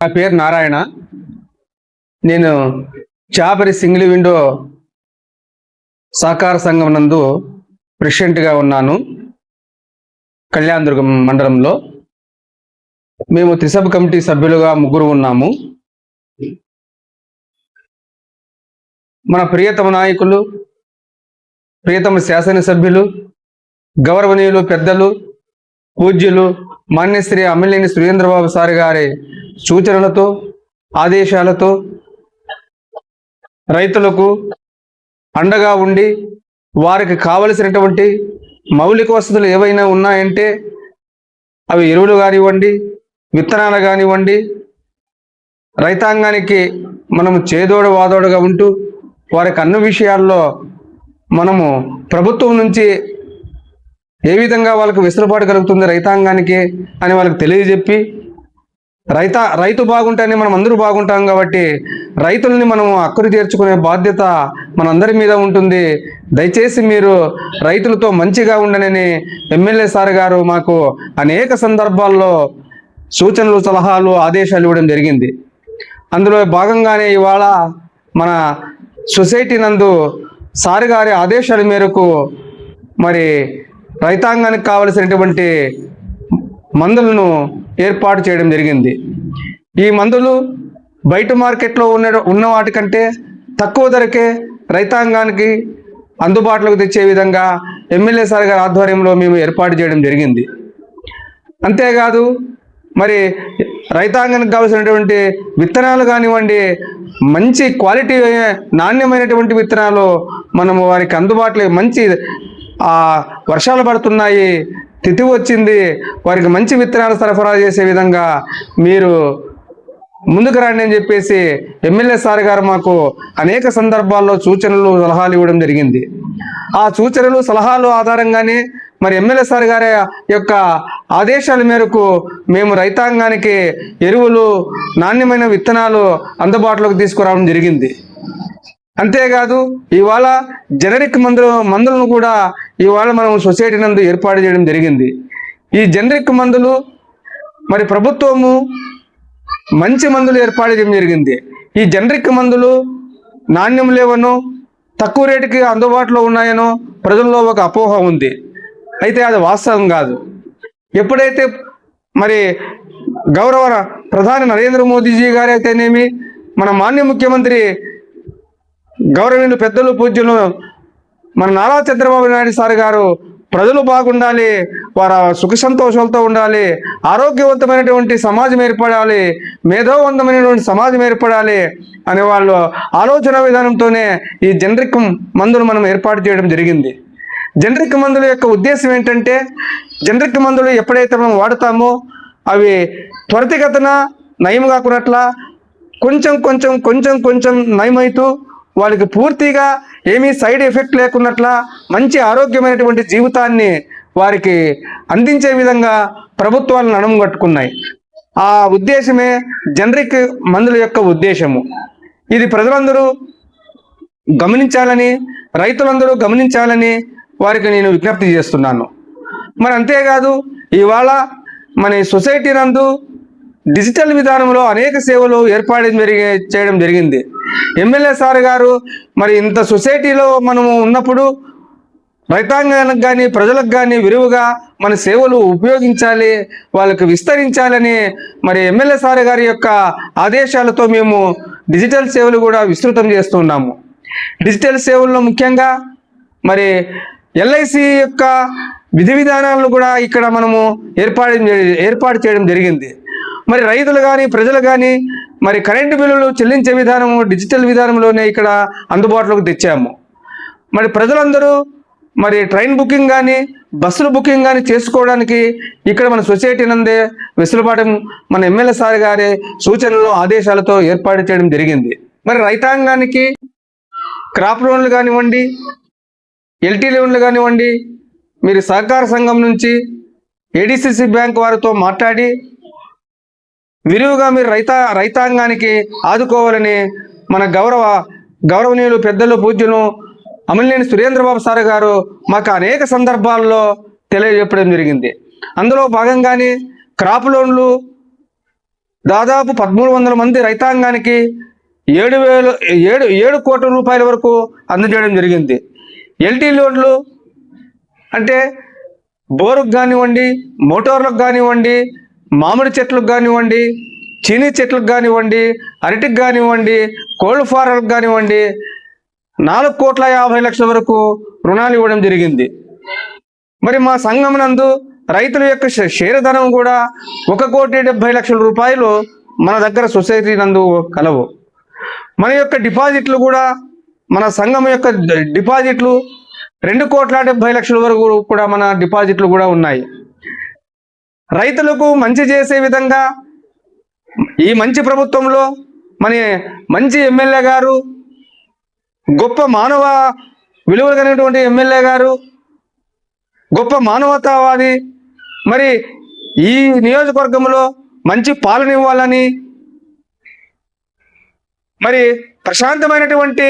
నా పేరు నారాయణ. నేను చాపరి సింగిల్ విండో సహకార సంఘం నందు ప్రెసిడెంట్గా ఉన్నాను. కళ్యాణదుర్గం మండలంలో మేము త్రిసభ కమిటీ సభ్యులుగా ముగ్గురు ఉన్నాము. మన ప్రియతమ నాయకులు, ప్రియతమ శాసనసభ్యులు, గౌరవనీయులు పెద్దలు, పూజ్యులు మాన్యశ్రీ అమ్మినేని సురేంద్రబాబు సార్ గారి సూచనలతో, ఆదేశాలతో రైతులకు అండగా ఉండి వారికి కావలసినటువంటి మౌలిక వసతులు ఏవైనా ఉన్నాయంటే అవి ఎరువులు కానివ్వండి, విత్తనాలు కానివ్వండి, రైతాంగానికి మనము చేదోడు వాదోడుగా ఉంటూ వారికి అన్ని విషయాల్లో మనము ప్రభుత్వం నుంచి ఏ విధంగా వాళ్ళకు వెసులుబాటు కలుగుతుంది రైతాంగానికి అని వాళ్ళకి తెలియజెప్పి, రైతు బాగుంటేనే మనం అందరూ బాగుంటాం కాబట్టి రైతుల్ని మనము అక్కరు చేర్చుకునే బాధ్యత మనందరి మీద ఉంటుంది. దయచేసి మీరు రైతులతో మంచిగా ఉండనని ఎమ్మెల్యే సార్ గారు మాకు అనేక సందర్భాల్లో సూచనలు, సలహాలు, ఆదేశాలు ఇవ్వడం జరిగింది. అందులో భాగంగానే ఇవాళ మన సొసైటీ నందు సార్ గారి ఆదేశాల మేరకు మరి రైతాంగానికి కావలసినటువంటి మందులను ఏర్పాటు చేయడం జరిగింది. ఈ మందులు బయట మార్కెట్లో ఉన్న వాటికంటే తక్కువ ధరకే రైతాంగానికి అందుబాటులోకి తెచ్చే విధంగా ఎమ్మెల్యే సార్ గారి ఆధ్వర్యంలో మేము ఏర్పాటు చేయడం జరిగింది. అంతేకాదు మరి రైతాంగానికి కావాల్సినటువంటి విత్తనాలు కానివ్వండి, మంచి క్వాలిటీ నాణ్యమైనటువంటి విత్తనాలు మనము వారికి అందుబాటులో, మంచి వర్షాలు పడుతున్నాయి, తిథి వచ్చింది, వారికి మంచి విత్తనాలు సరఫరా చేసే విధంగా మీరు ముందుకు రండి అని చెప్పేసి ఎమ్మెల్యే సార్ గారు మాకు అనేక సందర్భాల్లో సూచనలు, సలహాలు ఇవ్వడం జరిగింది. ఆ సూచనలు, సలహాలు ఆధారంగానే మరి ఎమ్మెల్యే సార్ గారి యొక్క ఆదేశాల మేరకు మేము రైతాంగానికి ఎరువులు, నాణ్యమైన విత్తనాలు అందుబాటులోకి తీసుకురావడం జరిగింది. అంతేకాదు ఇవాళ జనరిక్ మందులను కూడా ఇవాళ మనం సొసైటీ నందు ఏర్పాటు చేయడం జరిగింది. ఈ జనరిక్ మందులు మరి ప్రభుత్వము మంచి మందులు ఏర్పాటు చేయడం జరిగింది. ఈ జనరిక్ మందులు నాణ్యం లేవనో, తక్కువ రేటుకి అందుబాటులో ఉన్నాయనో ప్రజల్లో ఒక అపోహ ఉంది. అయితే అది వాస్తవం కాదు. ఎప్పుడైతే మరి గౌరవ ప్రధాని నరేంద్ర మోదీజీ గారు అయితేనేమి, మన మాన్య ముఖ్యమంత్రి గౌరవనీయులు పెద్దలు, పూజ్యులు మన నారా చంద్రబాబు నాయుడు సార్ గారు ప్రజలు బాగుండాలి, వారు సుఖ సంతోషాలతో ఉండాలి, ఆరోగ్యవంతమైనటువంటి సమాజం ఏర్పడాలి, మేధోవంతమైనటువంటి సమాజం ఏర్పడాలి అనే వాళ్ళు ఆలోచన విధానంతోనే ఈ జనరిక్ మందులు మనం ఏర్పాటు చేయడం జరిగింది. జనరిక్ మందుల యొక్క ఉద్దేశం ఏంటంటే, జనరిక్ మందులు ఎప్పుడైతే మనం వాడుతామో అవి త్వరితగతిన నయం కాకున్నట్లా కొంచెం నయమవుతూ వాళ్ళకి పూర్తిగా ఏమీ సైడ్ ఎఫెక్ట్ లేకున్నట్లా మంచి ఆరోగ్యమైనటువంటి జీవితాన్ని వారికి అందించే విధంగా ప్రభుత్వాలను నడుము కట్టుకున్నాయి. ఆ ఉద్దేశమే జనరిక్ మందుల యొక్క ఉద్దేశము. ఇది ప్రజలందరూ గమనించాలని, రైతులందరూ గమనించాలని వారికి నేను విజ్ఞప్తి చేస్తున్నాను. మరి అంతేకాదు ఇవాళ మన సొసైటీ నందు డిజిటల్ విధానంలో అనేక సేవలు ఏర్పాటు చేయడం జరిగింది. ఎమ్మెల్యే సార్ గారు మరి ఇంత సొసైటీలో మనము ఉన్నప్పుడు రైతాంగానికి కానీ, ప్రజలకు కానీ విరివిగా మన సేవలు ఉపయోగించాలి, వాళ్ళకి విస్తరించాలని మరి ఎమ్మెల్యే సార్ గారి యొక్క ఆదేశాలతో మేము డిజిటల్ సేవలు కూడా విస్తృతం చేస్తున్నాము. డిజిటల్ సేవల్లో ముఖ్యంగా మరి ఎల్ఐసి యొక్క విధి విధానాలను కూడా ఇక్కడ మనము ఏర్పాటు చేయడం జరిగింది. మరి రైతులు కానీ, ప్రజలు కానీ మరి కరెంటు బిల్లులు చెల్లించే విధానము డిజిటల్ విధానంలోనే ఇక్కడ అందుబాటులోకి తెచ్చాము. మరి ప్రజలందరూ మరి ట్రైన్ బుకింగ్ కానీ, బస్సుల బుకింగ్ కానీ చేసుకోవడానికి ఇక్కడ మన సొసైటీ నందే వెసులుబాటు మన ఎమ్మెల్యే సార్ గారి సూచనలు, ఆదేశాలతో ఏర్పాటు చేయడం జరిగింది. మరి రైతాంగానికి క్రాప్ లోన్లు కానివ్వండి, ఎల్టీ లోన్లు కానివ్వండి, మీరు సహకార సంఘం నుంచి ఏడీసీసీ బ్యాంక్ వారితో మాట్లాడి విరివిగా మీరు రైతాంగానికి ఆదుకోవాలని మన గౌరవనీయులు పెద్దలు, పూజ్యులు అమ్మినేని సురేంద్రబాబు సార్ గారు మాకు అనేక సందర్భాల్లో తెలియజెప్పడం జరిగింది. అందులో భాగంగానే క్రాప్ లోన్లు దాదాపు 1300 మంది రైతాంగానికి 7 కోట్ల రూపాయల వరకు అందజేయడం జరిగింది. ఎల్టీ లోన్లు అంటే బోరుకు కానివ్వండి, మోటార్లకు కానివ్వండి, మామిడి చెట్లకు కానివ్వండి, చీనీ చెట్లకు కానివ్వండి, అరటికి కానివ్వండి, కోల్డ్ ఫారాలకు కానివ్వండి 4,50,00,000 వరకు రుణాలు ఇవ్వడం జరిగింది. మరి మా సంఘం నందు రైతుల యొక్క షేర్ ధనం కూడా 1,70,00,000 రూపాయలు మన దగ్గర సొసైటీ నందు కలవు. మన యొక్క డిపాజిట్లు కూడా, మన సంఘం యొక్క డిపాజిట్లు 2,70,00,000 వరకు కూడా మన డిపాజిట్లు కూడా ఉన్నాయి. రైతులకు మంచి చేసే విధంగా ఈ మంచి ప్రభుత్వంలో మన మంచి ఎమ్మెల్యే గారు, గొప్ప మానవ విలువలు కలిగినటువంటి ఎమ్మెల్యే గారు, గొప్ప మానవతావాది, మరి ఈ నియోజకవర్గంలో మంచి పాలన ఇవ్వాలని, మరి ప్రశాంతమైనటువంటి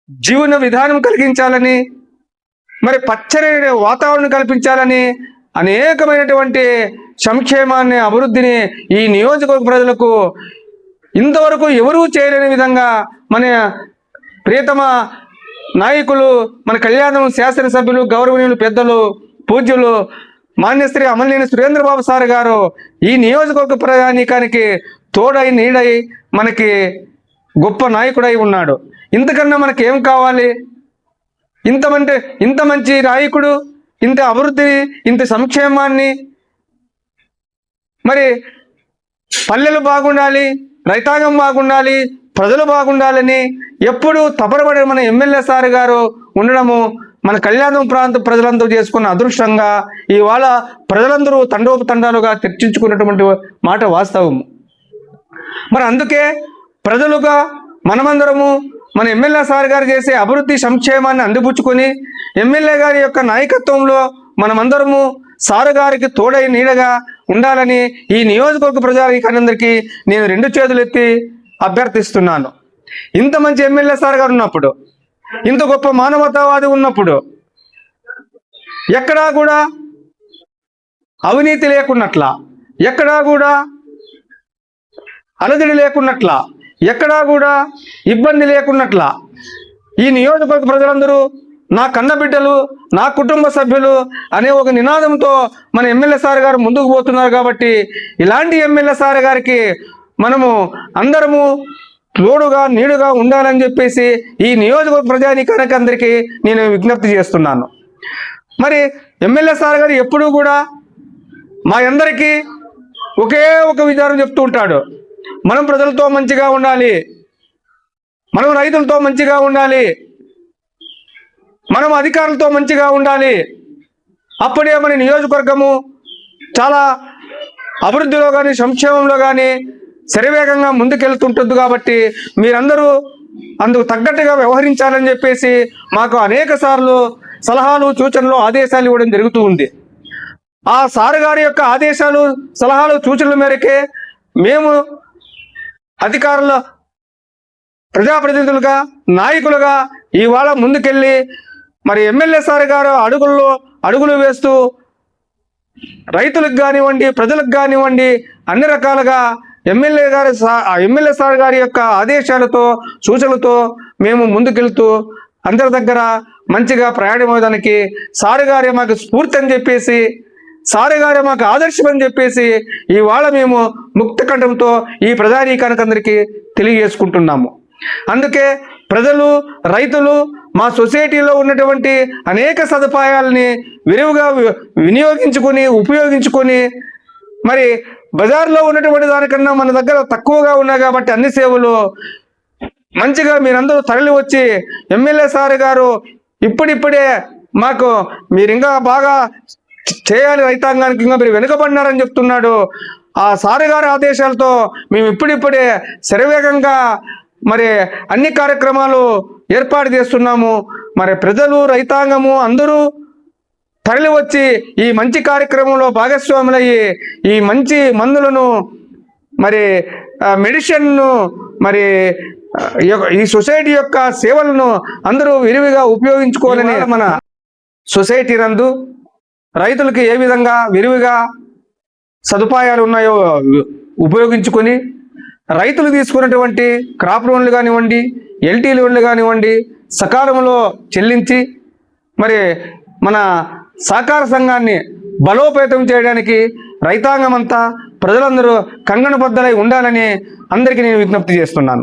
జీవన విధానం కలిగించాలని, మరి పచ్చని వాతావరణం కల్పించాలని, అనేకమైనటువంటి సంక్షేమాన్ని, అభివృద్ధిని ఈ నియోజకవర్గ ప్రజలకు ఇంతవరకు ఎవరూ చేయలేని విధంగా మన ప్రియతమ నాయకులు, మన కళ్యాణం శాసనసభ్యులు, గౌరవనీయులు, పెద్దలు, పూజ్యులు మాన్యశ్రీ అమలనేని సురేంద్రబాబు సార్ గారు ఈ నియోజకవర్గ ప్రజానీకానికి తోడై నీడై మనకి గొప్ప నాయకుడై ఉన్నాడు. ఇంతకన్నా మనకి ఏం కావాలి? ఇంత మంచి నాయకుడు, ఇంత అభివృద్ధి, ఇంత సంక్షేమాన్ని, మరి పల్లెలు బాగుండాలి, రైతాంగం బాగుండాలి, ప్రజలు బాగుండాలని ఎప్పుడు తపనపడే మన ఎమ్మెల్యే సార్ గారు ఉండడము మన కళ్యాణం ప్రాంత ప్రజలందరూ చేసుకున్న అదృష్టంగా ఇవాళ ప్రజలందరూ తండోపతండాలుగా చర్చించుకున్నటువంటి మాట వాస్తవం. మరి అందుకే ప్రజలుగా మనమందరము మన ఎమ్మెల్యే సార్ గారు చేసే అభివృద్ధి సంక్షేమాన్ని అందిపుచ్చుకొని ఎమ్మెల్యే గారి యొక్క నాయకత్వంలో మనమందరము సారు గారికి తోడై నీడగా ఉండాలని ఈ నియోజకవర్గ ప్రజానీకానందరికీ నేను 2 చేతులు ఎత్తి అభ్యర్థిస్తున్నాను. ఇంత మంచి ఎమ్మెల్యే సార్ గారు ఉన్నప్పుడు, ఇంత గొప్ప మానవతావాది ఉన్నప్పుడు, ఎక్కడా కూడా అవినీతి లేకున్నట్లా, ఎక్కడా కూడా అలజడి లేకున్నట్లా, ఎక్కడా కూడా ఇబ్బంది లేకున్నట్లా ఈ నియోజకవర్గ ప్రజలందరూ నా కన్నబిడ్డలు, నా కుటుంబ సభ్యులు అనే ఒక నినాదంతో మన ఎమ్మెల్యే సార్ గారు ముందుకు పోతున్నారు. కాబట్టి ఇలాంటి ఎమ్మెల్యే సార్ గారికి మనము అందరము తోడుగా నీడుగా ఉండాలని చెప్పేసి ఈ నియోజకవర్గ ప్రజానీకానికి అందరికీ నేను విజ్ఞప్తి చేస్తున్నాను. మరి ఎమ్మెల్యే సార్ గారు ఎప్పుడూ కూడా మా అందరికీ ఒకే ఒక విధానం చెప్తూ ఉంటాడు. మనం ప్రజలతో మంచిగా ఉండాలి, మనం రైతులతో మంచిగా ఉండాలి, మనం అధికారులతో మంచిగా ఉండాలి. అప్పుడే మన నియోజకవర్గము చాలా అభివృద్ధిలో కానీ సంక్షేమంలో కానీ శరవేగంగా ముందుకెళ్తుంటుంది. కాబట్టి మీరందరూ అందుకు తగ్గట్టుగా వ్యవహరించాలని చెప్పేసి మాకు అనేక సార్లు సలహాలు, సూచనలు, ఆదేశాలు ఇవ్వడం జరుగుతూ ఉంది. ఆ సారు గారి యొక్క ఆదేశాలు, సలహాలు, సూచనల మేరకే మేము అధికారుల, ప్రజాప్రతినిధులుగా, నాయకులుగా ఇవాళ ముందుకెళ్ళి మరి ఎమ్మెల్యే సార్ గారు అడుగులు వేస్తూ రైతులకు కానివ్వండి, ప్రజలకు కానివ్వండి అన్ని రకాలుగా ఎమ్మెల్యే సార్ గారి యొక్క ఆదేశాలతో, సూచనలతో మేము ముందుకెళ్తూ అందరి దగ్గర మంచిగా ప్రయాణమయ్యేదానికి సారు గారే మాకు స్ఫూర్తి అని చెప్పేసి, సారు గారే మాకు ఆదర్శం అని చెప్పేసి ఇవాళ మేము ముక్త కంఠంతో ఈ ప్రజానీకానికి అందరికీ తెలియజేసుకుంటున్నాము. అందుకే ప్రజలు, రైతులు మా సొసైటీలో ఉన్నటువంటి అనేక సదుపాయాలని విరివిగా వినియోగించుకొని, ఉపయోగించుకొని, మరి బజార్లో ఉన్నటువంటి దానికన్నా మన దగ్గర తక్కువగా ఉన్నాయి కాబట్టి అన్ని సేవలు మంచిగా మీరందరూ తరలి వచ్చి ఎమ్మెల్యే సార్ గారు ఇప్పుడిప్పుడే మాకు మీరు ఇంకా బాగా చేయాలి, రైతాంగానికి ఇంకా మీరు వెనుకబడినారని చెప్తున్నాడు. ఆ సారు గారి ఆదేశాలతో మేము ఇప్పుడిప్పుడే శరవేగంగా మరి అన్ని కార్యక్రమాలు ఏర్పాటు చేస్తున్నాము. మరి ప్రజలు, రైతాంగము అందరూ తరలి వచ్చి ఈ మంచి కార్యక్రమంలో భాగస్వాములయ్యి ఈ మంచి మందులను, మరి మెడిసిన్ను, మరి ఈ సొసైటీ యొక్క సేవలను అందరూ విరివిగా ఉపయోగించుకోవాలని మన సొసైటీ నందు రైతులకు ఏ విధంగా విరివిగా సదుపాయాలు ఉన్నాయో ఉపయోగించుకొని రైతులు తీసుకున్నటువంటి క్రాప్ లోన్లు కానివ్వండి, ఎల్టీ లోన్లు కానివ్వండి సకాలంలో చెల్లించి మరి మన సహకార సంఘాన్ని బలోపేతం చేయడానికి రైతాంగం అంతా ప్రజలందరూ కంగణబద్ధులై ఉండాలని అందరికీ నేను విజ్ఞప్తి చేస్తున్నాను.